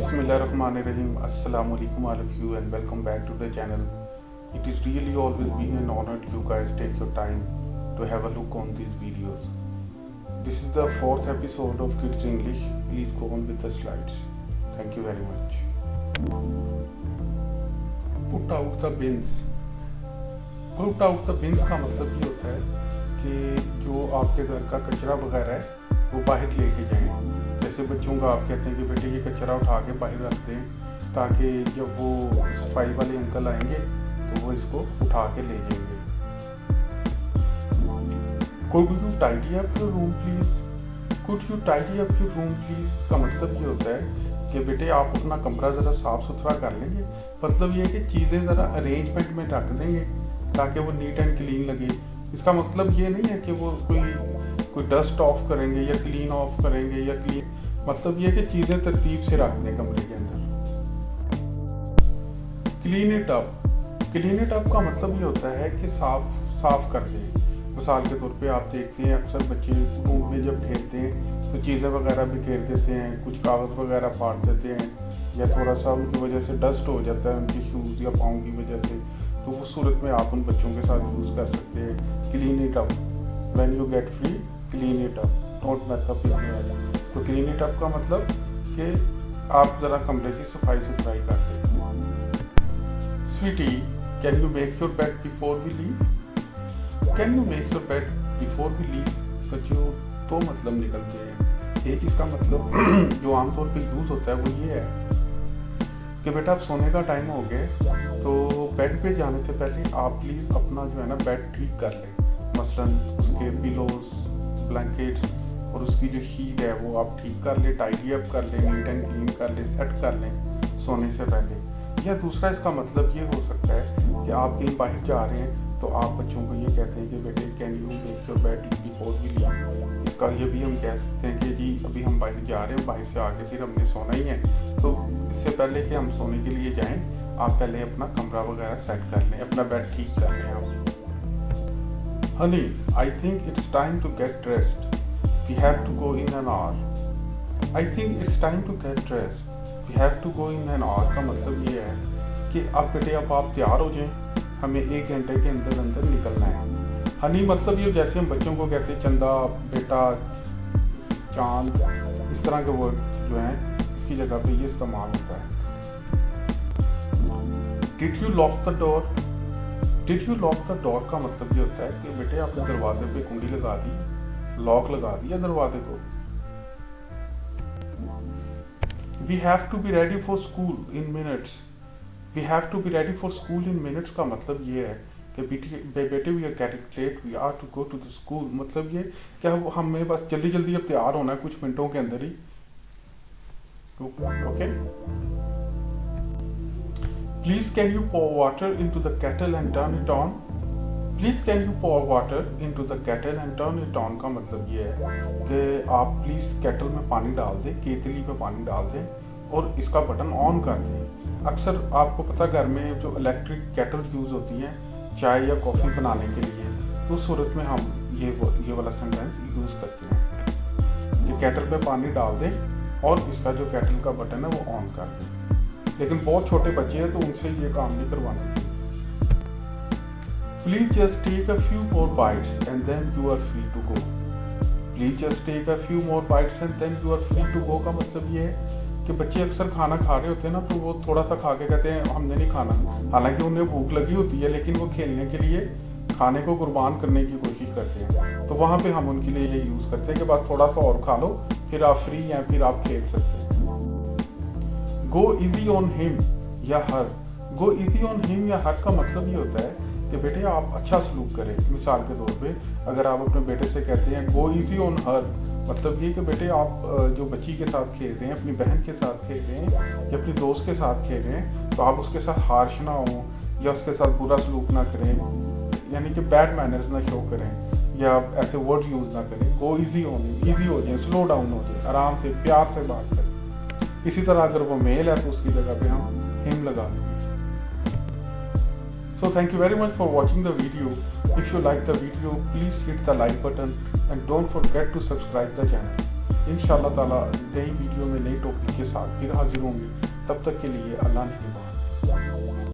Bismillahirrahmanirrahim. Assalamu alaikum all of you and welcome back to the channel. It is really always been an honor to you guys take your time to have a look on these videos. This is the fourth episode of Kids English. Please go on with the slides. Thank you very much. Put out the bins. Put out the bins का मतलब ये होता है कि जो आपके घर का कचरा वगैरह है वो बाहर लेके जाएं। जैसे बच्चों का आप कहते हैं कि बेटे ये कचरा उठा के बाहर रख दें ताकि जब वो सफाई वाले अंकल आएंगे तो वो इसको उठा के ले जाएंगे। Could you tidy up your room please? Could you tidy up your room please? का मतलब ये होता है कि बेटे आप अपना कमरा ज़रा साफ़ सुथरा कर लेंगे। मतलब ये है कि चीज़ें ज़रा अरेंजमेंट में रख देंगे ताकि वो नीट एंड क्लीन लगे। इसका मतलब ये नहीं है कि वो कोई डस्ट ऑफ करेंगे या क्लीन ऑफ करेंगे या क्लीन, मतलब ये कि चीज़ें तरतीब से रख दें कमरे के अंदर। Clean it up. Clean it up का मतलब ये होता है कि साफ कर दें। मिसाल के तौर पे आप देखते हैं अक्सर बच्चे रूम में जब खेलते हैं तो चीज़ें वगैरह बिखेर देते हैं, कुछ कागज़ वगैरह फाड़ देते हैं या थोड़ा सा उनकी वजह से डस्ट हो जाता है उनके शूज़ या पाँव की वजह से। तो उस सूरत में आप उन बच्चों के साथ यूज़ कर सकते हैं clean it up. When you get free clean it up, don't make up your bed. तो क्लीन इट अप का मतलब कि आप ज़रा कमरे की सफाई सुथराई कर दें। Sweetie, can you make your bed before we leave? Can you make your bed before we leave? बच्चों तो मतलब निकलते हैं। एक इसका मतलब जो आमतौर पे यूज़ होता है वो ये है कि बेटा अब सोने का टाइम हो गया तो बेड पे जाने से पहले आप प्लीज़ अपना जो है ना बेड ठीक कर लें। मसलन उसके पिलोज, ब्लैंकेट्स और उसकी जो शीट है वो आप ठीक कर लें, टाइडी अप कर लें, नीट एंड क्लीन कर लें, सेट कर लें सोने से पहले। या दूसरा इसका मतलब ये हो सकता है कि आप कहीं बाहर जा रहे हैं तो आप बच्चों को ये कहते हैं कि बेटे can you make your bed before we leave. इसका ये भी हम कह सकते हैं कि जी अभी हम बाहर जा रहे हैं, बाहर से आके फिर हमने सोना ही है, तो इससे पहले कि हम सोने के लिए जाएं आप पहले अपना कमरा वगैरह सेट कर लें, अपना बेड ठीक कर लें आप। Honey, I think it's time to get dressed. We have to go in an hour. I think it's time to get dressed. We have to go in an hour का मतलब ये है कि अब बेटे अब आप तैयार हो जाएं, हमें 1 घंटे के अंदर अंदर निकलना है। हनी मतलब ये जैसे हम बच्चों को कहते हैं चंदा, बेटा, चांद, इस तरह के वर्ड जो हैं इसकी जगह पे ये इस्तेमाल होता है। Did you lock the door? Did you lock the door का मतलब ये होता है कि बेटे आपने दरवाजे पे कुंडी लगा दी, लॉक लगा दिया दरवाजे को। We have to be ready for school in minutes. We have to be ready for school in minutes का मतलब ये है कि बेटे we are getting late, we are to go to the school। मतलब ये क्या हमें बस जल्दी जल्दी अब तैयार होना है कुछ मिनटों के अंदर ही। Okay. Please can you pour water into the kettle and turn it on? Please can you pour water into the kettle and turn it on का मतलब ये है कि आप प्लीज़ केटल में पानी डाल दें, केतली पे पानी डाल दें और इसका बटन ऑन कर दें। अक्सर आपको पता घर में जो इलेक्ट्रिक केटल यूज़ होती हैं चाय या कॉफ़ी बनाने के लिए, उस सूरत में हम ये वाला सेंटेंस यूज़ करते हैं कि केटल पे पानी डाल दें और इसका जो केटल का बटन है वो ऑन कर दें। लेकिन बहुत छोटे बच्चे हैं तो उनसे ये काम नहीं करवाना। Please just take a few more bites and then you are free to go. Please just take a few more bites and then you are free to go का मतलब ये है कि बच्चे अक्सर खाना खा रहे होते हैं ना तो वो थोड़ा सा खा के कहते हैं हमने नहीं खाना, हालांकि उन्हें भूख लगी होती है लेकिन वो खेलने के लिए खाने को कुर्बान करने की कोशिश करते हैं। तो वहाँ पे हम उनके लिए ये यूज़ करते हैं कि बस थोड़ा सा और खा लो फिर आप फ्री हैं, फिर आप खेल सकते हैं। Go easy on him या हर। Go easy on him या हर का मतलब ये होता है कि बेटे आप अच्छा सलूक करें। मिसाल के तौर पे अगर आप अपने बेटे से कहते हैं go easy on her, मतलब ये कि बेटे आप जो बच्ची के साथ खेल रहे हैं, अपनी बहन के साथ खेल रहे हैं या अपनी दोस्त के साथ खेल रहे हैं तो आप उसके साथ हार्श ना हो या उसके साथ बुरा सलूक ना करें, यानी कि बैड मैनर्स ना शो करें या ऐसे वर्ड यूज़ ना करें। Go easy on him, easy हो जाए, स्लो डाउन हो जाए, आराम से प्यार से बात करें। इसी तरह अगर वो मेल है तो उसकी जगह पे हम हिम लगा देंगे। So thank you very much for watching the video. If you like the video, please hit the like button and don't forget to subscribe the channel. इंशाअल्लाह ताला नई वीडियो में नई टॉपिक के साथ फिर हाजिर होंगे। तब तक के लिए अल्लाह ने